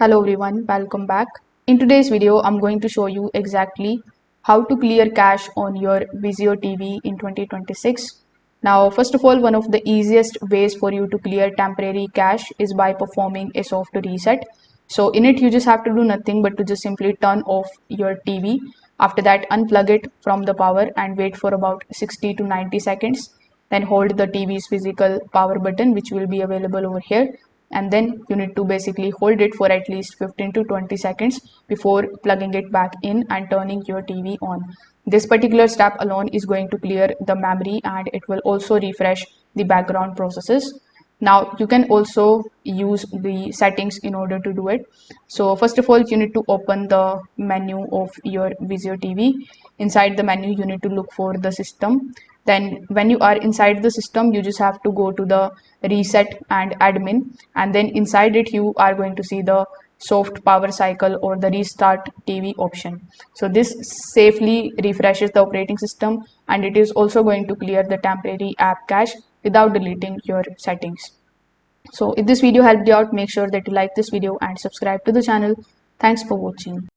Hello everyone, welcome back. In today's video, I'm going to show you exactly how to clear cache on your Vizio TV in 2026. Now, first of all, one of the easiest ways for you to clear temporary cache is by performing a soft reset. So in it, you just have to do nothing but to just simply turn off your TV. After that, unplug it from the power and wait for about 60 to 90 seconds. Then hold the TV's physical power button, which will be available over here, and then you need to basically hold it for at least 15 to 20 seconds before plugging it back in and turning your TV on. This particular step alone is going to clear the memory and it will also refresh the background processes. Now you can also use the settings in order to do it. So first of all, you need to open the menu of your Vizio TV. Inside the menu, you need to look for the system. Then when you are inside the system, you just have to go to the reset and admin, and then inside it you are going to see the soft power cycle or the restart TV option. So this safely refreshes the operating system and it is also going to clear the temporary app cache without deleting your settings. So if this video helped you out, make sure that you like this video and subscribe to the channel. Thanks for watching.